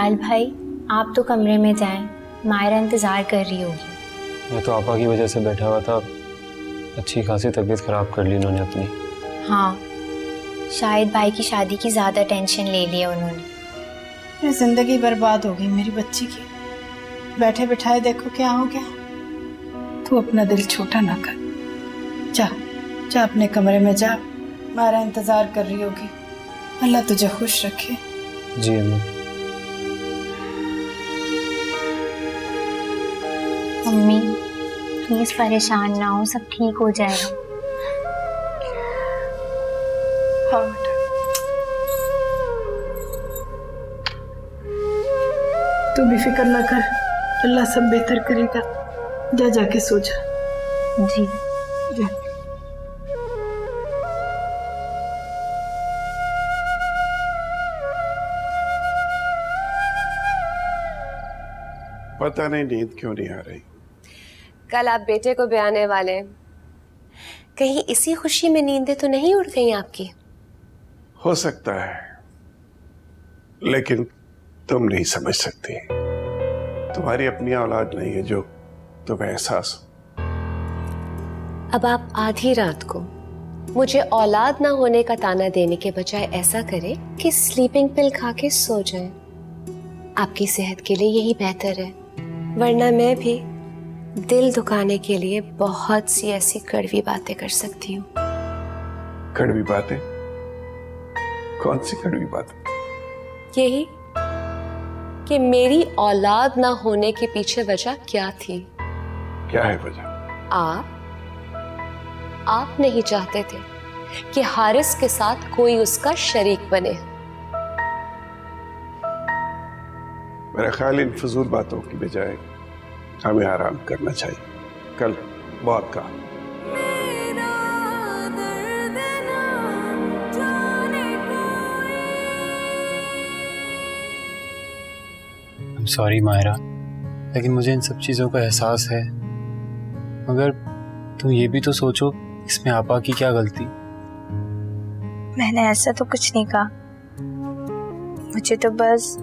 बिलाल भाई, आप तो कमरे में जाएं, मायरा इंतजार कर रही होगी। मैं तो आपा की वजह से बैठा हुआ था, अच्छी खासी तबीयत खराब कर ली उन्होंने अपनी। हाँ, शायद भाई की शादी की ज्यादा टेंशन ले ली है उन्होंने। मेरी जिंदगी बर्बाद हो गई मेरी बच्ची की। बैठे बिठाए देखो क्या हो गया। तू अपना दिल छोटा ना कर, जा जा अपने कमरे में जा, मारा इंतजार कर रही होगी। अल्लाह तुझे खुश रखे। जी अम्मी। मम्मी प्लीज परेशान ना हो, सब ठीक हो जाएगा। हाँ बेटा, तू भी फिक्र ना कर, अल्लाह सब बेहतर करेगा। जा जाके सो जा। जी जा। पता नहीं नींद क्यों नहीं आ रही। कल आप बेटे को ब्याने वाले हैं, कहीं इसी खुशी में नींदें तो नहीं उड़ गई आपकी? हो सकता है, लेकिन तुम नहीं समझ सकती। तुम्हारी अपनी औलाद नहीं है जो तुम्हें एहसास हो। अब आप आधी रात को मुझे औलाद ना होने का ताना देने के बजाय ऐसा करें कि स्लीपिंग पिल खा के सो जाएं। आपकी सेहत के लिए यही बेहतर है, वरना मैं भी दिल दुखाने के लिए बहुत सी ऐसी कड़वी बातें कर सकती हूँ। कड़वी बातें? कौन सी कड़वी बातें? यही कि मेरी औलाद ना होने के पीछे वजह क्या थी। क्या है वजह? आप नहीं चाहते थे कि हारिस के साथ कोई उसका शरीक बने। मेरा ख्याल इन फजूल बातों की बजाय हमें आराम करना चाहिए। कल बहुत काम। सॉरी मायरा, लेकिन मुझे इन सब चीज़ों का एहसास है, मगर तुम ये भी तो सोचो इसमें आपा की क्या गलती। मैंने ऐसा तो कुछ नहीं कहा, मुझे तो बस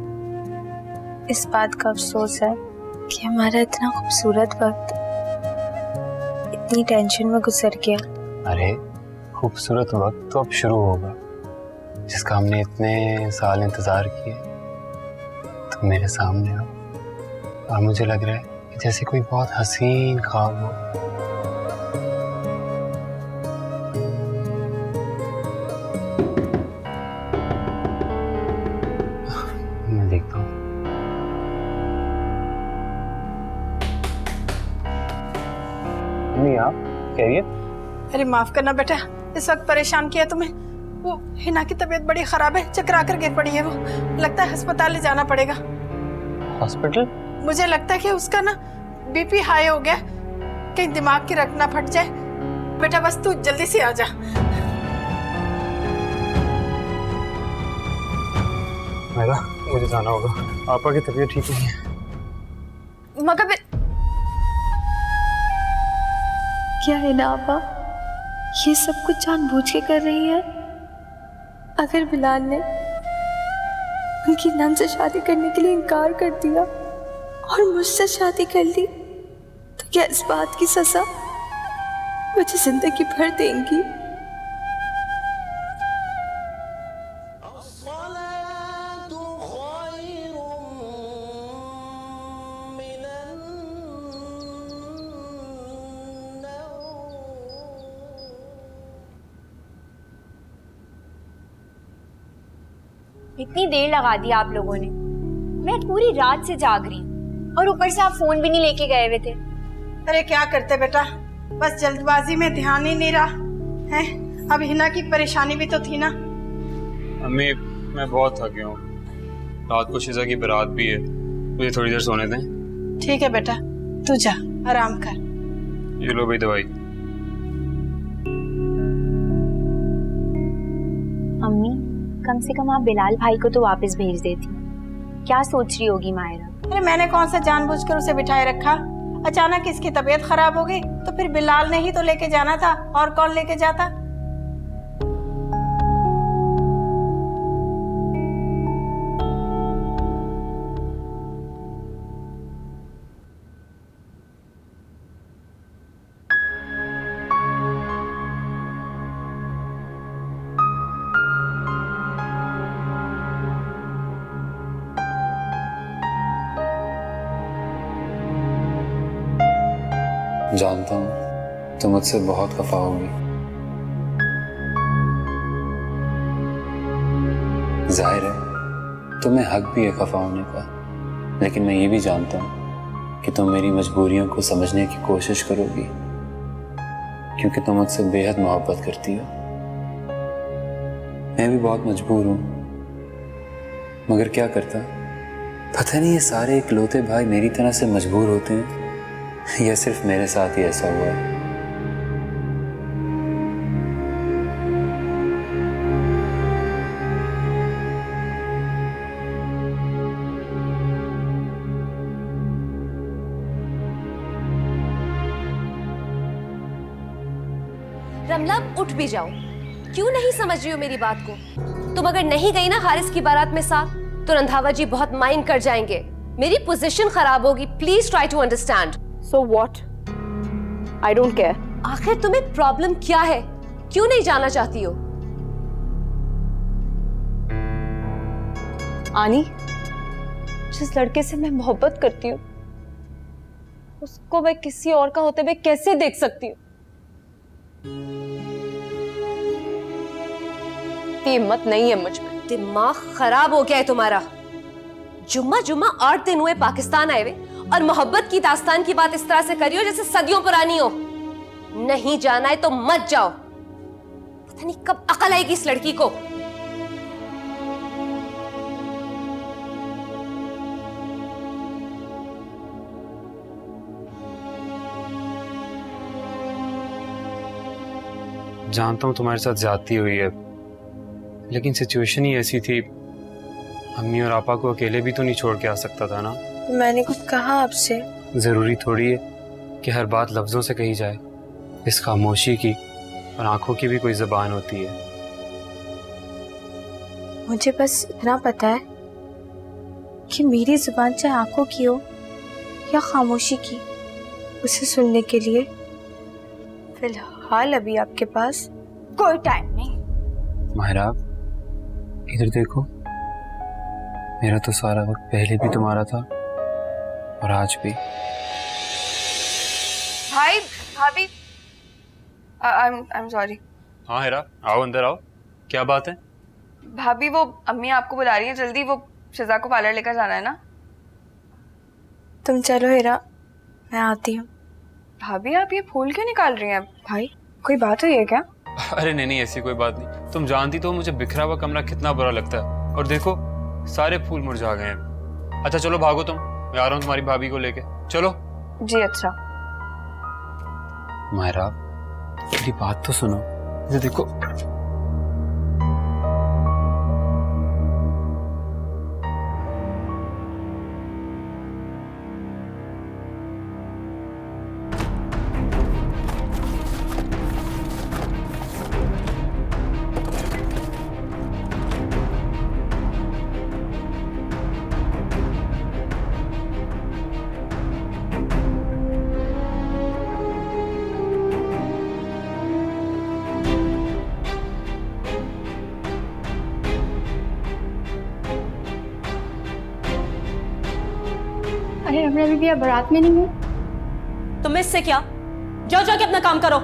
इस बात का अफसोस है कि हमारा इतना खूबसूरत वक्त इतनी टेंशन में गुजर गया। अरे खूबसूरत वक्त तो अब शुरू होगा, जिसका हमने इतने साल इंतजार किए। तुम मेरे सामने हो और मुझे लग रहा है कि जैसे कोई बहुत हसीन ख्वाब हो। मैं देखता हूँ। आप कहिए। अरे माफ करना बेटा, इस वक्त परेशान किया तुम्हें। वो हिना की तबीयत बड़ी खराब है, चकरा कर गिर पड़ी है। वो लगता है अस्पताल ले जाना पड़ेगा। हॉस्पिटल? मुझे लगता है कि उसका ना बीपी हाई हो गया, कहीं दिमाग की रग ना फट जाए। बेटा बस तू जल्दी से आ जा। मेरा मुझे जाना होगा, आपा की तबीयत ठीक नहीं है। मगर क्या है ना आपा, ये सब कुछ जानबूझ के कर रही है? अगर बिलाल ने उनकी नन से शादी करने के लिए इनकार कर दिया और मुझसे शादी कर ली, तो क्या इस बात की सजा मुझे जिंदगी भर देंगी? इतनी देर लगा दी आप लोगों ने, मैं पूरी रात से जाग रही हूँ और ऊपर से आप फोन भी नहीं लेके गए हुए थे। अरे क्या करते बेटा, बस जल्दबाजी में ध्यान ही नहीं रहा है। अब हिना की परेशानी भी तो थी ना। अम्मी मैं बहुत थक गया हूँ, रात को शिजा की बारात भी है, मुझे थोड़ी देर सोने दें। ठीक है बेटा, तू जा आराम कर। ये लो भाई दवाई। अम्मी कम से कम आप बिलाल भाई को तो वापस भेज देती। क्या सोच रही होगी मायरा? अरे मैंने कौन सा जानबूझकर उसे बिठाए रखा। अचानक इसकी तबीयत खराब हो गई तो फिर बिलाल ने ही तो लेके जाना था, और कौन लेके जाता। जानता हूँ तुम मुझसे बहुत खफा होगी। जाहिर है तुम्हें हक भी है खफा होने का, लेकिन मैं ये भी जानता हूँ कि तुम मेरी मजबूरियों को समझने की कोशिश करोगी, क्योंकि तुम मुझसे बेहद मोहब्बत करती हो। मैं भी बहुत मजबूर हूँ, मगर क्या करता, पता नहीं ये सारे इकलौते भाई मेरी तरह से मजबूर होते हैं या सिर्फ मेरे साथ ही ऐसा हुआ है। रमला, उठ भी जाओ। क्यों नहीं समझ रही हो मेरी बात को? तुम अगर नहीं गई ना हारिस की बारात में साथ, तो रंधावा जी बहुत माइंड कर जाएंगे, मेरी पोजीशन खराब होगी। Please try to understand. So what? I don't care. आखिर तुम्हें प्रॉब्लम क्या है? क्यों नहीं जाना चाहती हो? आनी, जिस लड़के से मैं मोहब्बत करती हूँ उसको मैं किसी और का होते हुए कैसे देख सकती हूँ? हिम्मत नहीं है मुझ में। दिमाग खराब हो गया है तुम्हारा। जुम्मा 8 दिन हुए पाकिस्तान आए हुए और मोहब्बत की दास्तान की बात इस तरह से करी हो जैसे सदियों पुरानी हो। नहीं जाना है तो मत जाओ। पता नहीं कब अकल आएगी इस लड़की को। जानता हूँ तुम्हारे साथ ज्यादती हुई है, लेकिन सिचुएशन ही ऐसी थी। अम्मी और आपा को अकेले भी तो नहीं छोड़ के आ सकता था ना। मैंने कुछ कहा आपसे? जरूरी थोड़ी है कि हर बात लफ्जों से कही जाए। इस खामोशी की और आंखों की भी कोई जुबान होती है। मुझे बस इतना पता है कि मेरी जुबान चाहे आंखों की हो या खामोशी की, उसे सुनने के लिए फिलहाल अभी आपके पास कोई टाइम नहीं। माहिरा, इधर देखो, मेरा तो सारा वक्त पहले भी तुम्हारा था और आज भी। भाई, भाभी, I'm sorry। हाँ हेरा, आओ अंदर आओ। क्या बात है? भाभी, वो अम्मी आपको बुला रही है, जल्दी। वो शिजा को पार्लर लेकर जाना है ना। तुम चलो हेरा, मैं आती हूँ। भाभी, आप ये फूल क्यों निकाल रही हैं? भाई, कोई बात हुई है क्या? अरे नहीं, ऐसी कोई बात नहीं। तुम जानती तो मुझे बिखरा हुआ कमरा कितना बुरा लगता है, और देखो सारे फूल मुरझा गए हैं। अच्छा चलो भागो, तुम, मैं आ रहा हूँ तुम्हारी भाभी को लेके। चलो। जी अच्छा। मायरा, मेरी बात तो सुनो। ये देखो, अरे रमला बीबी, आप बारात में नहीं है? तुम इससे क्या? जाओ जाके अपना काम करो।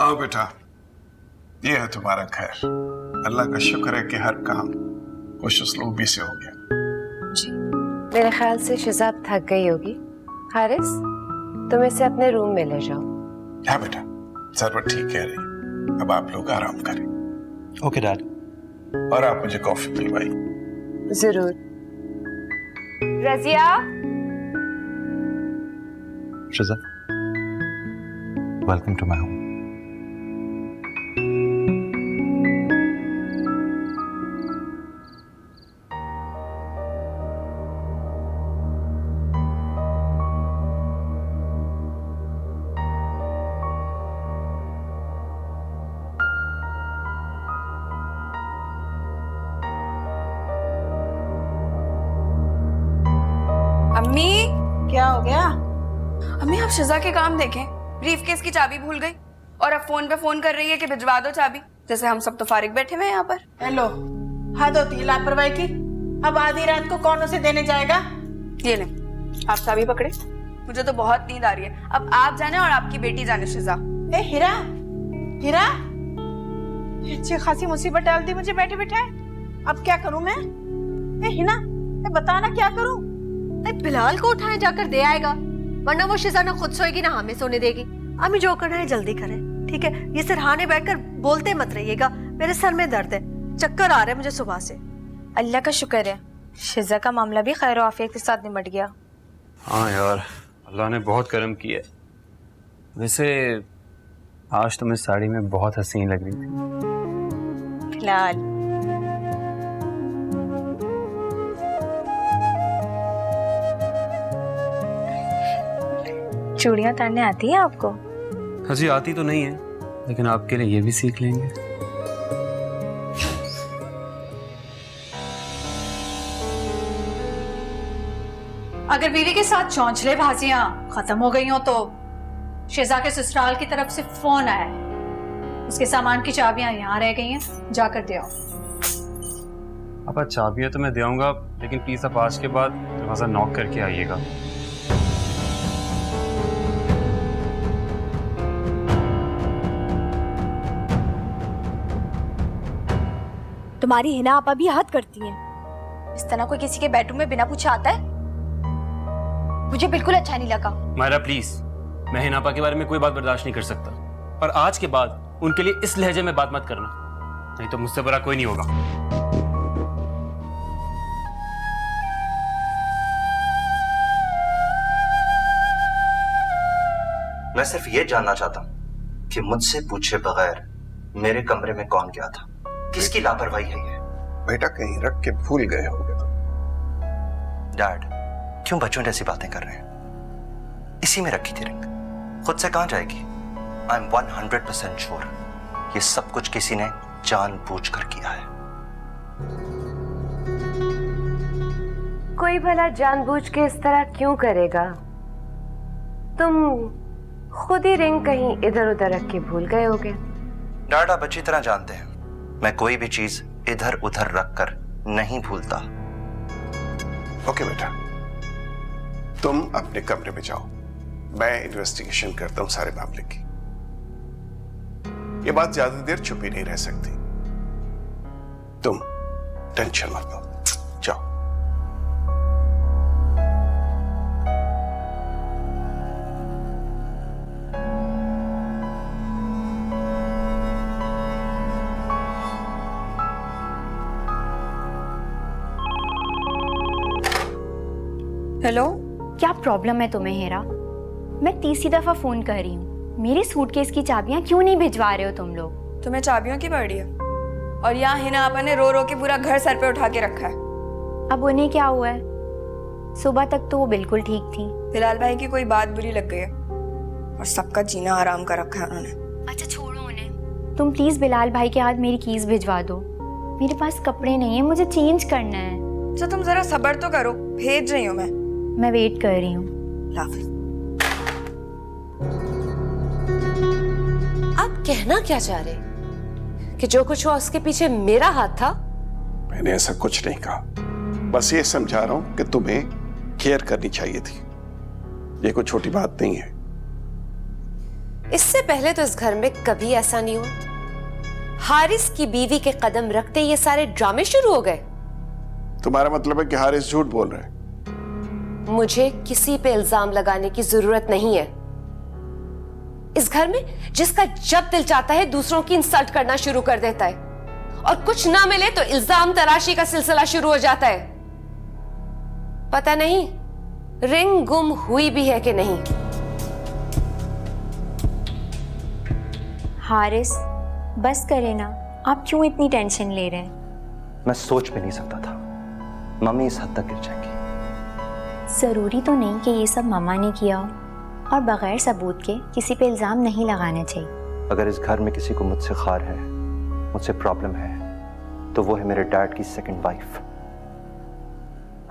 आओ बेटा, ये है तुम्हारा खैर। अल्लाह का शुक्र है कि हर काम खुश उसलूबी से हो गया। मेरे ख्याल से शिजाब थक गई होगी। हारिस, तुम इसे अपने रूम में ले जाओ। हाँ बेटा, सरवर ठीक कह रही है। अब आप लोग आराम करें। Okay dad. और आप मुझे कॉफी पिलवाइए। जरूर। Razia, शिजा, welcome to my home. अम्मी, क्या हो गया? अम्मी आप शिजा के काम देखें। ब्रीफकेस की चाबी भूल गई और अब फोन पे फोन कर रही है कि भिजवा दो चाबी, जैसे हम सब तो फारिग बैठे हुए हैं यहाँ पर। हेलो, हद होती है लापरवाही की। अब आधी रात को कौन उसे देने जाएगा? ये ले, आप चाबी पकड़े। मुझे तो बहुत नींद आ रही है। अब आप जाने और आपकी बेटी जाने शिजा। ए हीरा, हीरा, अच्छी खासी मुसीबत डाल दी मुझे बैठे बैठे। अब क्या करूं मैं? ए हिना, बता ना क्या करूं? बिलाल को उठाए जाकर दे आएगा, वरना वो शिजा ना खुद सोएगी ना हमें सोने देगी। अम्मी जो करना है जल्दी करें, ठीक है? ये सिरहाने बैठकर बोलते मत रहिएगा, मेरे सर में दर्द है, चक्कर आ रहे हैं मुझे सुबह से। अल्लाह का शुक्र है शिजा का मामला भी खैर आफियत के साथ निपट गया। हाँ यार, अल्लाह ने बहुत करम किया है। वैसे आज तुम इस साड़ी में बहुत हसीन लग रही थी। फिलहाल चूड़ियां उतारने आती है आपको? हाँ जी, आती तो नहीं है, लेकिन आपके लिए ये भी सीख लेंगे। अगर बीवी के साथ चौंचले बाजियां खत्म हो गई हो तो शिजा के ससुराल की तरफ से फोन आया है, उसके सामान की चाबियां यहाँ रह गई हैं, जाकर दे आओ। अब चाबियां तो मैं दे आऊंगा, लेकिन प्लीज आप आज के बाद दरवाजा नॉक करके आइएगा। तुम्हारी हिना आपा भी हद करती हैं। इस तरह कोई किसी के बेडरूम में बिना पूछे आता है? मुझे बिल्कुल अच्छा नहीं लगा। मायरा प्लीज, मैं हिनापा के बारे में कोई बात बर्दाश्त नहीं कर सकता, और आज के बाद उनके लिए इस लहजे में बात मत करना, नहीं तो मुझसे बुरा कोई नहीं होगा। मैं सिर्फ ये जानना चाहता हूं कि मुझसे पूछे बगैर मेरे कमरे में कौन गया था? किसकी लापरवाही है ये? बेटा कहीं रख के भूल गए होंगे तो। डैड, क्यों बच्चों जैसी बातें कर रहे हैं? इसी में रखी थी रिंग, खुद से कहां जाएगी? आई एम 100% श्योर ये सब कुछ किसी ने जानबूझकर किया है। कोई भला जानबूझ के इस तरह क्यों करेगा? तुम खुद ही रिंग कहीं इधर उधर रख के भूल गए होगे। डैड, आप अच्छी तरह जानते हैं मैं कोई भी चीज इधर उधर रखकर नहीं भूलता। ओके बेटा, तुम अपने कमरे में जाओ, मैं इन्वेस्टिगेशन करता हूं सारे मामले की। ये बात ज्यादा देर छुपी नहीं रह सकती, तुम टेंशन मत लो, जाओ। हेलो, क्या प्रॉब्लम है तुम्हें हेरा? मैं तीसरी दफा फोन कर रही हूँ। मेरी सूटकेस की चाबियां क्यों नहीं भिजवा रहे हो तुम लोग? तुम्हें चाबियों की पड़ी है, और यहाँ हिना आपा ने रो रो के पूरा घर सर पे उठा के रखा है। अब उन्हें क्या हुआ है? सुबह तक तो वो बिल्कुल ठीक थी। बिलाल भाई की कोई बात बुरी लग गई है और सबका जीना हराम कर रखा है उन्होंने। अच्छा छोड़ो उन्हें, तुम प्लीज बिलाल भाई के हाथ मेरी कीज भिजवा दो। मेरे पास कपड़े नहीं है, मुझे चेंज करना है। अच्छा तुम जरा सब्र तो करो, भेज रही हूँ मैं वेट कर रही हूँ। आप कहना क्या चाह रहे कि जो कुछ हुआ उसके पीछे मेरा हाथ था? मैंने ऐसा कुछ नहीं कहा, बस ये समझा रहा हूं कि तुम्हें केयर करनी चाहिए थी। ये कोई छोटी बात नहीं है। इससे पहले तो इस घर में कभी ऐसा नहीं हुआ। हारिस की बीवी के कदम रखते ये सारे ड्रामे शुरू हो गए। तुम्हारा मतलब है कि हारिस झूठ बोल रहे हैं? मुझे किसी पे इल्जाम लगाने की जरूरत नहीं है। इस घर में जिसका जब दिल चाहता है दूसरों की इंसल्ट करना शुरू कर देता है, और कुछ ना मिले तो इल्जाम तराशी का सिलसिला शुरू हो जाता है। पता नहीं रिंग गुम हुई भी है कि नहीं। हारिस, बस करे ना, आप क्यों इतनी टेंशन ले रहे हैं? मैं सोच भी नहीं सकता था मम्मी इस हद तक गिर जाएगी। जरूरी तो नहीं कि ये सब मम्मा ने किया हो, और बगैर सबूत के किसी पे इल्जाम नहीं लगाना चाहिए। अगर इस घर में किसी को मुझसे खार है, मुझसे प्रॉब्लम है, तो वो है मेरे डैड की second wife.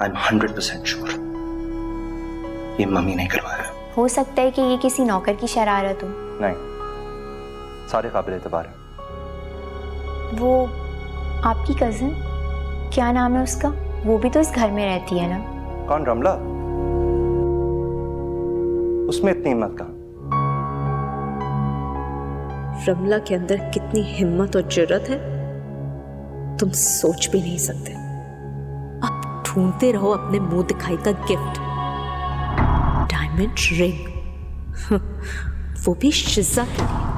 I am 100% sure ये मम्मी नहीं करवाया। हो सकता है कि ये किसी नौकर की शरारत हो। नहीं, सारे काबिल एतबार है। वो आपकी कजिन, क्या नाम है उसका? वो भी तो इस घर में रहती है ना। कौन, रमला? उसमें इतनी हिम्मत कहाँ? रमला के अंदर कितनी हिम्मत और जुर्रत है तुम सोच भी नहीं सकते। आप ढूंढते रहो अपने मुंह दिखाई का गिफ्ट, डायमंड रिंग, वो भी शिजा के लिए।